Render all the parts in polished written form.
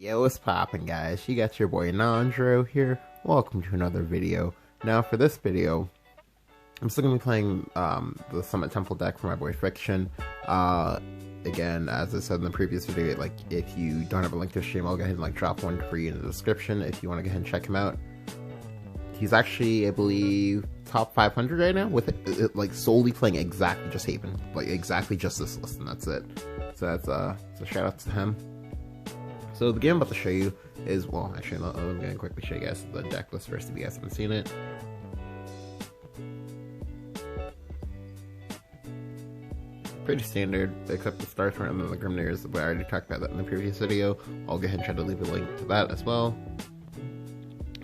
Yo, what's poppin', guys? You got your boy Nandro here. Welcome to another video. Now, for this video, I'm still gonna be playing the Summit Temple deck for my boy Fiction. Again, as I said in the previous video, like if you don't have a link to stream, I'll go ahead and like drop one for you in the description if you want to go ahead and check him out. He's actually, I believe, top 500 right now with it, like solely playing exactly just Haven, like exactly just this list, and that's it. So that's so shout out to him. So the game I'm about to show you is, well, actually, I'm going to quickly show you guys the deck list first if you guys haven't seen it. Pretty standard, except the Star Torrent and then the Grimnairs, but I already talked about that in the previous video. I'll go ahead and try to leave a link to that as well.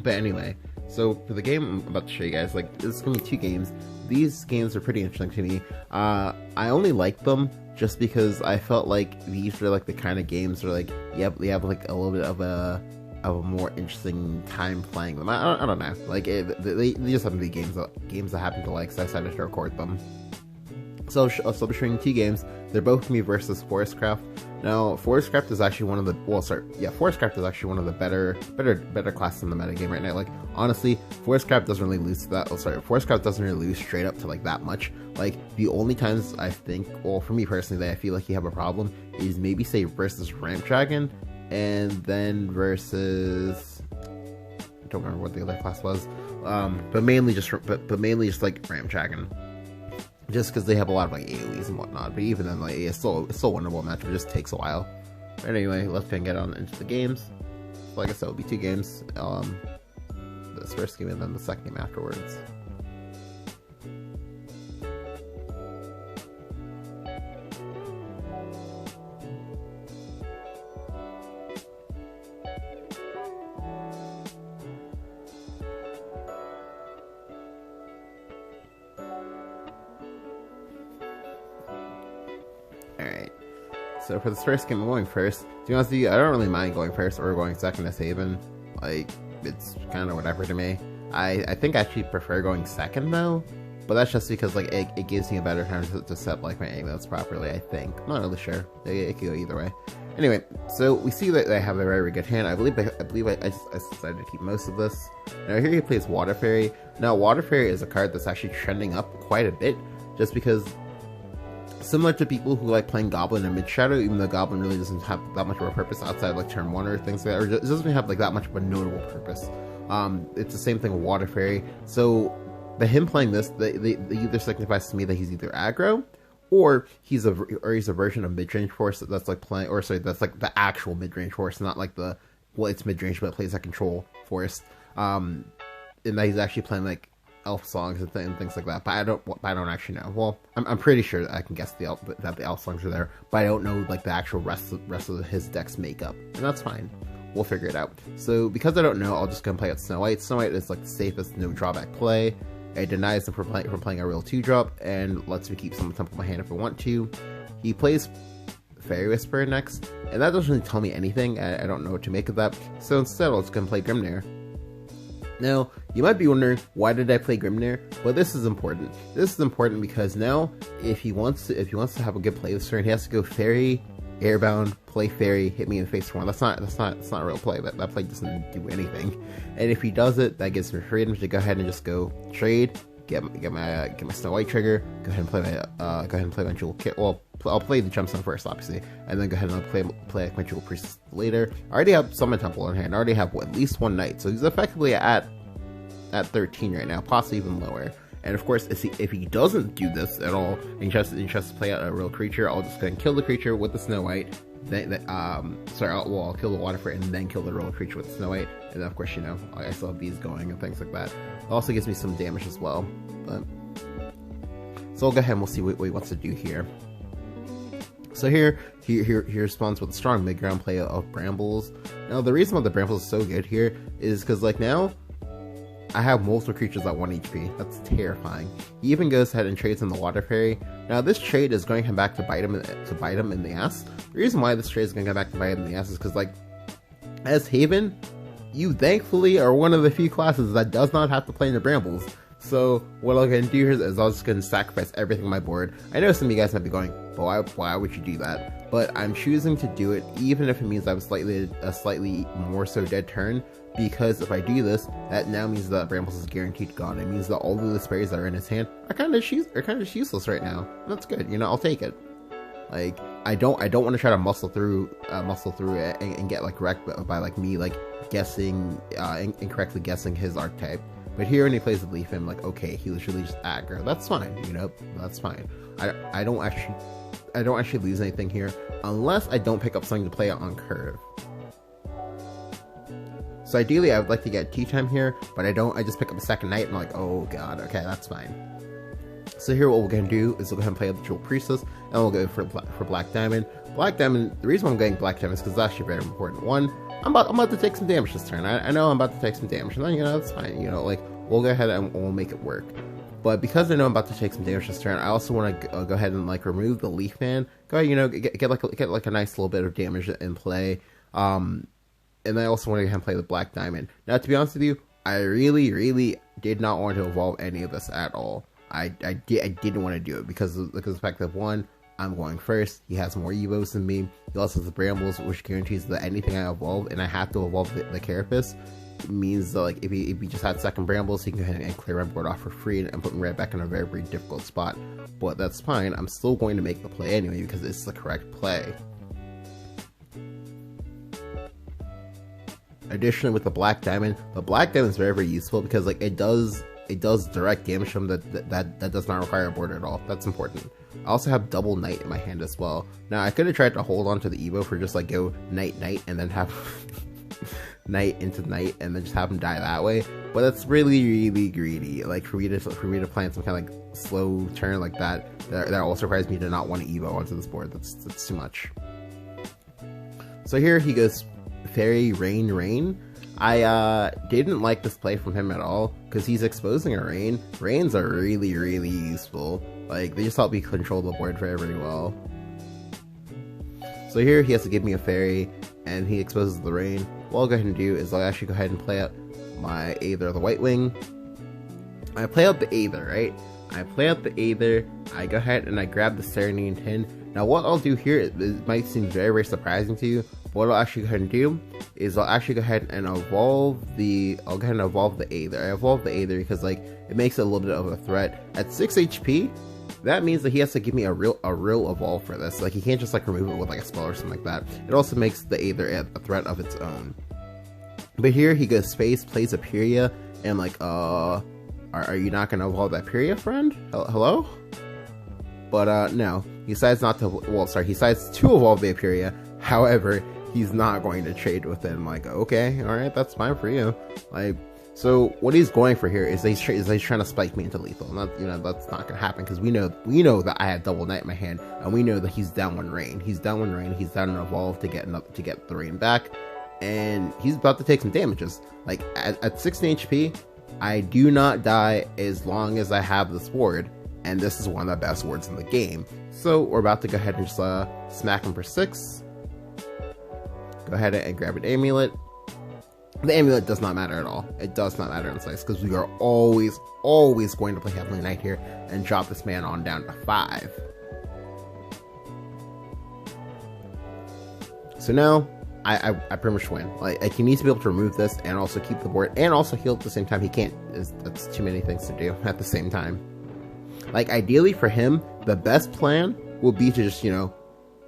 But anyway, so for the game I'm about to show you guys, like, this is going to be two games. These games are pretty interesting to me. I only like them just because I felt like these are like the kind of games where like they have like a little bit of a more interesting time playing them. I don't know, like they just happen to be games that happen to like, so I decided to record them. So I'll be showing you two games. They're both me versus Forestcraft. Now, Forestcraft is actually one of the Forestcraft is actually one of the better classes in the metagame right now. Like, honestly, Forestcraft doesn't really lose to that. Forestcraft doesn't really lose straight up to like that much. Like, the only times I think, well, for me personally, that I feel like you have a problem is maybe say versus Ramp Dragon, and then versus, I don't remember what the other class was, but mainly just like Ramp Dragon. Just because they have a lot of like AoEs and whatnot, but even then, like, it's still a winnable match, but it just takes a while. But anyway, let's get on into the games. Like I said, it'll be two games. This first game and then the second game afterwards. Alright, so for this first game, I'm going first. To be honest with you, I don't really mind going first or going second as Haven. Like, it's kind of whatever to me. I think I actually prefer going second though, but that's just because like it gives me a better time to set like my aimlets properly, I think. I'm not really sure. It could go either way. Anyway, so we see that they have a very good hand. I believe I decided to keep most of this. Now here he plays Water Fairy. Now Water Fairy is a card that's actually trending up quite a bit, just because, similar to people who like playing Goblin and Mid Shadow, even though Goblin really doesn't have that much of a purpose outside like turn 1 or things like that, or it doesn't have like that much of a notable purpose. It's the same thing with Water Fairy. So by him playing this, they either signifies to me that he's either aggro, or he's a version of mid-range force that's like playing, or sorry, that's like the actual mid-range force, not like the, well, it's mid-range but it plays that control force. And that he's actually playing like elf songs and things like that, but I don't actually know. Well, I'm pretty sure that I can guess that the elf songs are there, but I don't know like the actual rest of his deck's makeup, and that's fine. We'll figure it out. So because I don't know, I'll just go and play out Snow White. Snow White is like the safest no drawback play. It denies them from playing a real 2-drop and lets me keep some Temple in my hand if I want to. He plays Fairy Whisperer next, and that doesn't really tell me anything. I don't know what to make of that. So instead, I'll just go and play Grimnair. Now, you might be wondering, why did I play Grimnair? Well, this is important. This is important because now, if he wants to have a good play this turn, he has to go Fairy, Airbound, play Fairy, hit me in the face for 1. That's not a real play. That play doesn't do anything. And if he does it, that gives me freedom to go ahead and just go trade, get my Snow White trigger, go ahead and play my Jewel Kit. Well, I'll play the Gemstone first, obviously, and then go ahead and play my Jewel Priest later. I already have Summon Temple in hand. I already have at least 1 Knight, so he's effectively at 13 right now, possibly even lower. And of course, if he doesn't do this at all, and he tries to play out a real creature, I'll just go and kill the creature with the Snow White. I'll kill the Water Fairy and then kill the real creature with the Snow White. And then of course, you know, I still have these going and things like that. It also gives me some damage as well. But so I'll go ahead and we'll see what he wants to do here. So here he responds with a strong mid-ground play of Brambles. Now the reason why the Brambles is so good here is because like now, I have multiple creatures at 1 HP. That's terrifying. He even goes ahead and trades in the Water Fairy. Now this trade is going to come back to bite him in the ass. The reason why this trade is going to come back to bite him in the ass is because, like, as Haven, you thankfully are one of the few classes that does not have to play in the Brambles. So what I'm gonna do here is I'm just gonna sacrifice everything on my board. I know some of you guys might be going, but why would you do that? But I'm choosing to do it even if it means I have a slightly more so dead turn, because if I do this, that now means that Brambles is guaranteed gone. It means that all of the sprays that are in his hand are kind of useless right now. That's good, you know, I'll take it. Like, I don't want to try to muscle through it and get like wrecked by like me like guessing incorrectly guessing his archetype. But here when he plays the Leaf, I'm like, okay, he literally just aggro. That's fine, you know, that's fine. I don't actually lose anything here unless I don't pick up something to play out on curve. So ideally, I would like to get tea time here, but I don't. I just pick up a second knight and I'm like, oh god, okay, that's fine. So here what we're going to do is we'll go ahead and play up the Jewel Priestess, and we'll go for Black Diamond. Black Diamond, the reason why I'm getting Black Diamond is because it's actually very important. One, I'm about to take some damage this turn. I know I'm about to take some damage, and then, you know, that's fine. You know, like, we'll go ahead and we'll make it work. But because I know I'm about to take some damage this turn, I also want to go ahead and, like, remove the Leaf Man. Go ahead, you know, get like a nice little bit of damage in play. And I also want to go ahead and play the Black Diamond. Now, to be honest with you, I really did not want to evolve any of this at all. I didn't want to do it because of the fact that, one, I'm going first, he has more evos than me, he also has the Brambles, which guarantees that anything I evolve, and I have to evolve the Carapace, means that, like, if he just had second Brambles, he can go ahead and clear my board off for free and put me right back in a very difficult spot. But that's fine, I'm still going to make the play anyway because it's the correct play. Additionally, with the Black Diamond is very useful because, like, it does direct damage from that does not require a board at all. That's important. I also have double Knight in my hand as well. Now I could have tried to hold on to the Evo for just like go Knight and then have Knight into Knight and then just have him die that way. But that's really greedy. Like for me to plan some kind of like slow turn like that also requires me to not want to Evo onto this board. That's too much. So here he goes Fairy Rain. I didn't like this play from him at all because he's exposing a Rain. Rains are really useful. Like, they just help me control the board very well. So here he has to give me a Fairy and he exposes the Rain. What I'll go ahead and do is I'll actually go ahead and play out my Aether, the White Wing. I play out the Aether, right? I play out the Aether, I go ahead and I grab the Serenine Tin. Now what I'll do here, it might seem very surprising to you, but what I'll actually go ahead and do is I'll actually go ahead and evolve the Aether. I evolve the Aether because, like, it makes it a little bit of a threat. At 6 HP, that means that he has to give me a real evolve for this. Like, he can't just like remove it with like a spell or something like that. It also makes the Aether a threat of its own. But here he goes space, plays a Pyria, and I'm like, are you not gonna evolve that Pyria, friend? Hello? But no, he decides not to. Well, sorry, he decides to evolve the Pyria. However, he's not going to trade with it. I'm like, okay, all right, that's fine for you. Like, so what he's going for here is he's trying to spike me into lethal. And that, you know, that's not gonna happen because we know that I have double Knight in my hand, and we know that he's down one Rain. He's down one Rain. He's down an evolve to get the Rain back, and he's about to take some damages. Like at 16 HP, I do not die as long as I have this ward, and this is one of the best wards in the game. So we're about to go ahead and just smack him for 6. Go ahead and grab an amulet. The amulet does not matter at all. It does not matter in this place because we are always going to play Heavenly Knight here and drop this man on down to 5. So now I pretty much win. Like, he needs to be able to remove this and also keep the board and also heal at the same time. He can't. That's too many things to do at the same time. Like, ideally for him, the best plan would be to just, you know,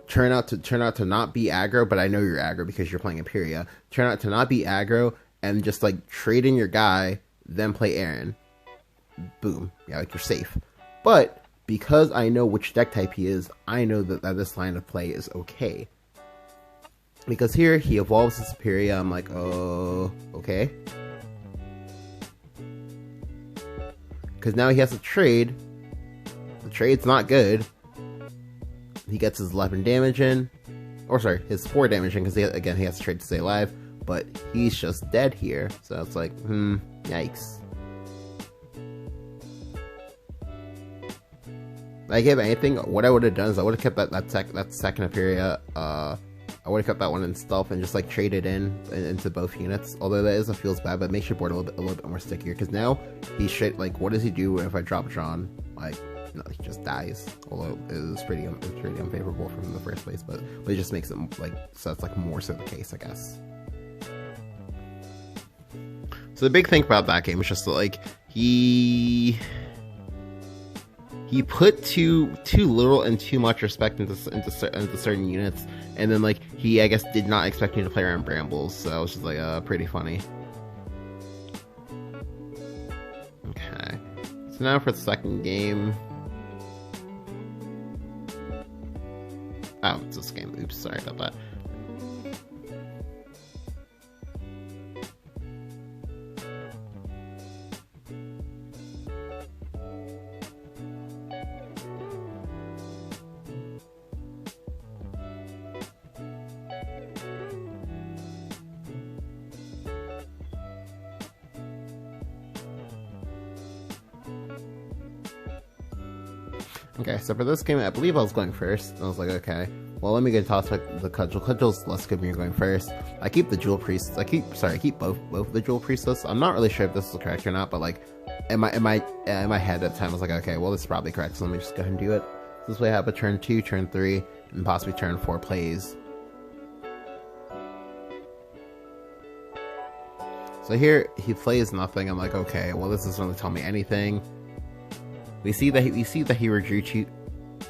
turn out to not be aggro, but I know you're aggro because you're playing Imperia. Turn out to not be aggro and just like trade in your guy, then play Aaron. Boom. Yeah, like, you're safe. But because I know which deck type he is, I know that this line of play is okay. Because here he evolves his Imperia. I'm like, oh, okay. Because now he has to trade. The trade's not good. He gets his 11 damage in, or sorry, his 4 damage in, because again he has to trade to stay alive, but he's just dead here, so it's like, yikes. Like, if anything, what I would have done is I would have kept that second Imperia I would have kept that one in stealth and just like traded into both units. Although that isn't feels bad, but it makes your board a little bit more stickier. Because now he's straight like, what does he do if I drop John? Like, no, he just dies. Although it was pretty unfavorable from the first place, but it just makes it like so it's like more so the case, I guess. So the big thing about that game is just that, like, he put too little and too much respect into certain units, and then like he, I guess, did not expect me to play around Brambles, so it was just like pretty funny. Okay, so now for the second game. Oh, it's this game. Oops, sorry about that. Okay, so for this game, I believe I was going first. I was like, okay, well, let me get tossed like the Cudgel. Cudgel's less good when you're going first. I keep the Jewel Priest. I keep both the Jewel Priestess. I'm not really sure if this is correct or not, but like in my head at the time, I was like, okay, well, this is probably correct. So let me just go ahead and do it. This way, I have a turn 2, turn 3, and possibly turn 4 plays. So here he plays nothing. I'm like, okay, well, this doesn't really tell me anything. We see that he withdrew two.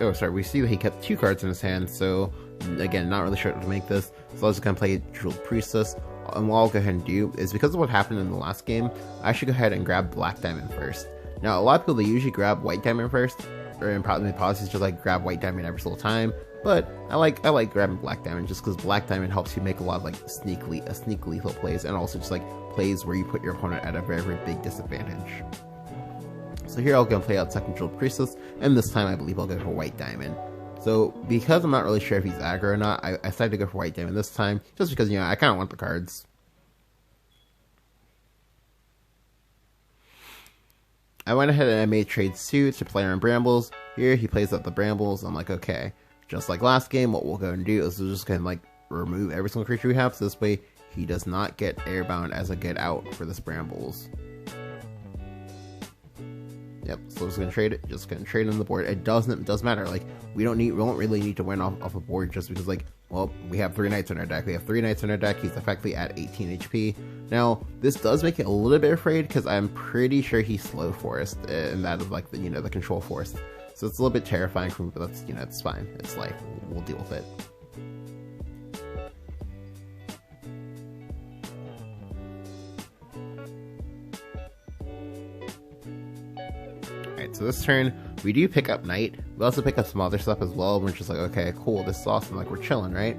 Oh, sorry. We see that he kept 2 cards in his hand. So again, not really sure what to make this. So I was just gonna play Jewel Priestess. And what I'll go ahead and do is, because of what happened in the last game, I should go ahead and grab Black Diamond first. Now, a lot of people, they usually grab White Diamond first, or in policies just like grab White Diamond every single time. But I like grabbing Black Diamond just because Black Diamond helps you make a lot of like sneak lethal plays, and also just like plays where you put your opponent at a very, very big disadvantage. So here I'll go and play out second Jewel Priestess, and this time I believe I'll go for White Diamond. So because I'm not really sure if he's aggro or not, I decided to go for White Diamond this time, just because, you know, I kind of want the cards. I went ahead and I made trade 2 to play around Brambles. Here he plays out the Brambles. I'm like, okay, just like last game, what we'll go and do is we'll just kind of like remove every single creature we have, so this way he does not get airbound as a get out for this Brambles. Yep, so I'm just gonna trade it. Just gonna trade on the board. It doesn't matter. Like we don't really need to win off a board just because, like, well, we have 3 knights on our deck. We have 3 knights on our deck. He's effectively at 18 HP. Now this does make it a little bit afraid because I'm pretty sure he's slow forest, and that is like the, you know, the control forest. So it's a little bit terrifying for me, but that's, you know, it's fine. It's life. We'll deal with it. So this turn, we do pick up Knight. We also pick up some other stuff as well. We're just like, okay, cool, this is awesome. Like, we're chilling, right?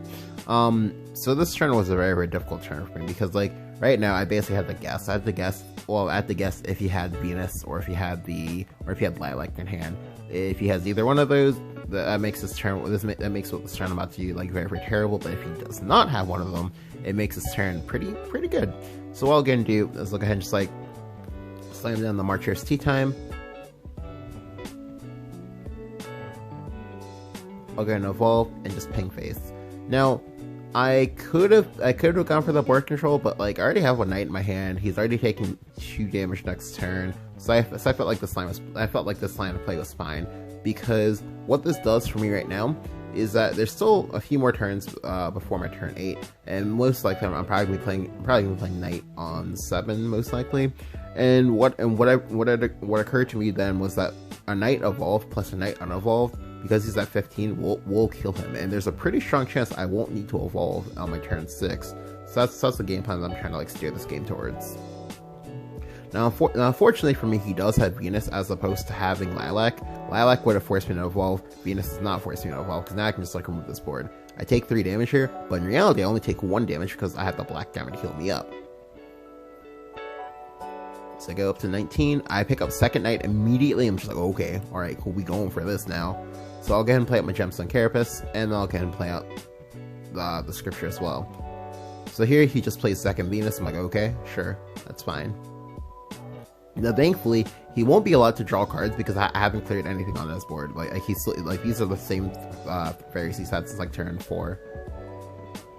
So this turn was a very, very difficult turn for me because, like, right now I basically had to guess. I had to guess. Well, I had to guess if he had Venus or if he had Lilac in hand. If he has either one of those, that makes this turn. That makes what this turn I'm about to do like very, very terrible. But if he does not have one of them, it makes this turn pretty good. So what I'll go and do is look ahead and just like slam down the Marchier's Tea Time. I'll go and evolve and just ping face. Now, I could have gone for the board control, but like I already have a knight in my hand. He's already taking 2 damage next turn, so I felt like this line of play was fine, because what this does for me right now is that there's still a few more turns before my turn 8, and most likely I'm probably gonna be playing knight on 7 most likely. And what occurred to me then was that a knight evolved plus a knight unevolved, because he's at 15, will kill him, and there's a pretty strong chance I won't need to evolve on my turn 6. So that's the game plan that I'm trying to like steer this game towards. Now, unfortunately for me, he does have Venus as opposed to having Lilac. Lilac would have forced me to evolve. Venus does not force me to evolve, because now I can just like remove this board. I take 3 damage here, but in reality I only take 1 damage because I have the Black Diamond to heal me up. So I go up to 19, I pick up second knight immediately. I'm just like, okay, alright, cool, we going for this now. So I'll go ahead and play out my Gemstone Carapace, and then I'll go ahead and play out the Scripture as well. So here he just plays second Venus. I'm like, okay, sure, that's fine. Now thankfully, he won't be allowed to draw cards because I haven't cleared anything on this board. Like he's like, these are the same Pharisee sets as like turn 4.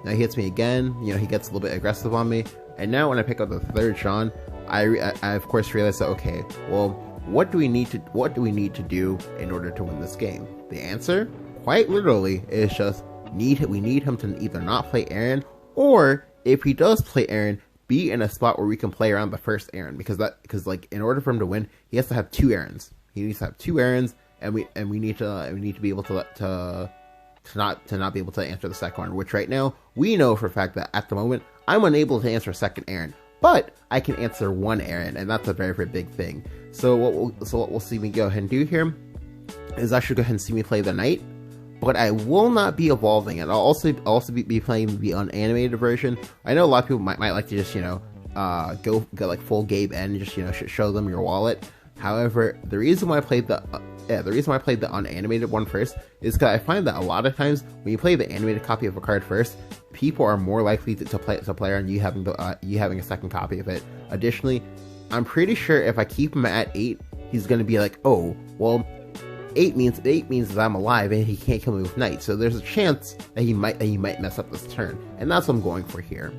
Now he hits me again. You know, he gets a little bit aggressive on me. And now when I pick up the third Sean, I of course realize that, okay, well, what do we need to do in order to win this game? The answer, quite literally, is just we need him to either not play Aaron, or if he does play Aaron, be in a spot where we can play around the first Aaron, because like in order for him to win, he has to have 2 Aarons. He needs to have 2 Aarons, and we need to be able to not be able to answer the second one, which right now we know for a fact that at the moment I'm unable to answer a second Aaron, but I can answer 1 Aaron, and that's a very, very big thing. So what we'll see me go ahead and do here is actually go ahead and see me play the Knight, but I will not be evolving it. I'll also be playing the unanimated version. I know a lot of people might like to just, you know, go like full Gabe N, just, you know, show them your wallet. However, the reason why I played the unanimated one first is because I find that a lot of times when you play the animated copy of a card first, people are more likely to play on you having a second copy of it. Additionally, I'm pretty sure if I keep him at 8, he's gonna be like, oh, well, 8 means that I'm alive and he can't kill me with Knight. So there's a chance that he might mess up this turn, and that's what I'm going for here.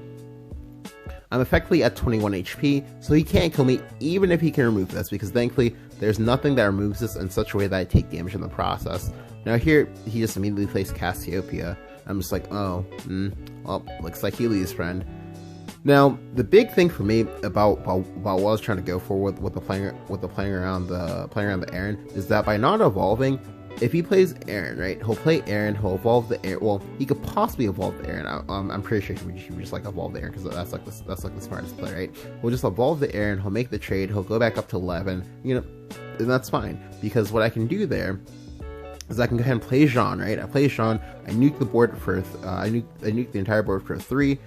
I'm effectively at 21 HP, so he can't kill me even if he can remove this, because thankfully there's nothing that removes this in such a way that I take damage in the process. Now here, he just immediately plays Cassiopeia. I'm just like, oh, well, looks like he leaves, friend. Now, the big thing for me about what I was trying to go for with the playing around the Aaron is that by not evolving, if he plays Aaron, right, he'll play Aaron, he'll evolve the Aaron. Well, he could possibly evolve the Aaron. I'm pretty sure he would just like evolve the Aaron, because that's like the smartest play, right? We'll just evolve the Aaron. He'll make the trade. He'll go back up to 11. You know, and that's fine, because what I can do there is I can go ahead and play Jean, right? I play Jean. I nuke the board for I nuke the entire board for 3.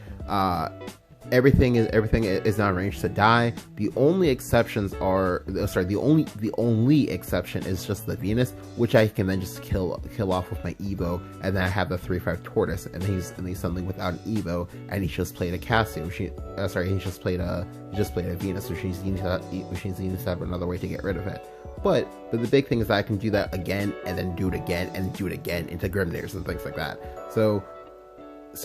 Everything is now arranged to die. The only exceptions are, the only exception is just the Venus, which I can then just kill off with my Evo, and then I have the 3/5 Tortoise, and he's suddenly without an Evo, and he just played a Cassio. He just played a Venus, which means he needs to have another way to get rid of it. But the big thing is that I can do that again, and then do it again, and do it again into Grimnairs and things like that. So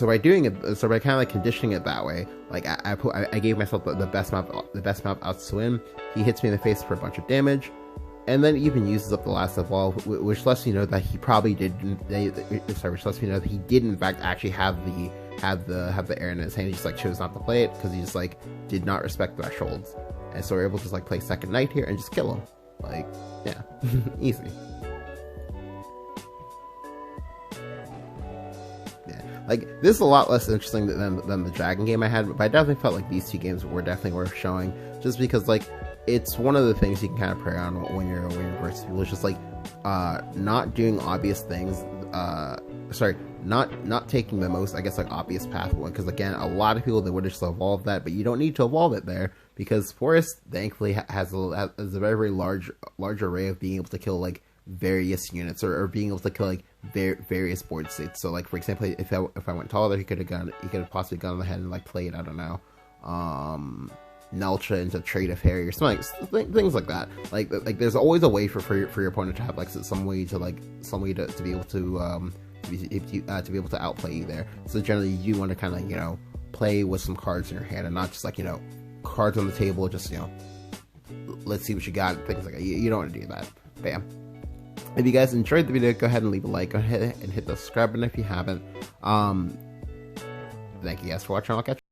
by doing it, by kind of like conditioning it that way, like I gave myself the best map out to win. He hits me in the face for a bunch of damage, and then even uses up the last evolve, which lets me know that he probably which lets me know that he did in fact actually have the Aaron in his hand. He just like chose not to play it because he just like did not respect thresholds, and so we're able to just like play second Knight here and just kill him. Like, yeah, easy. Like, this is a lot less interesting than the Dragon game I had, but I definitely felt like these 2 games were definitely worth showing, just because, like, it's one of the things you can kind of prey on when you're versus people. It's just, like, not doing obvious things, not taking the most, I guess, like, obvious path one, because, again, a lot of people, they would just evolve that, but you don't need to evolve it there, because Forest, thankfully, has a very, very large array of being able to kill, like, various units, or being able to kill like various board states. So like, for example, if I went taller, he could have possibly gone ahead and like played, I don't know, Nelcha into Trade of Harry or something, things like that. Like there's always a way for your opponent to have like some way to be able to be able to outplay you there. So generally you want to kind of, you know, play with some cards in your hand and not just like, you know, cards on the table, just, you know, let's see what you got, things like that. You don't want to do that. Bam. If you guys enjoyed the video, go ahead and leave a like. Go ahead and hit the subscribe button if you haven't. Thank you guys for watching. I'll catch you.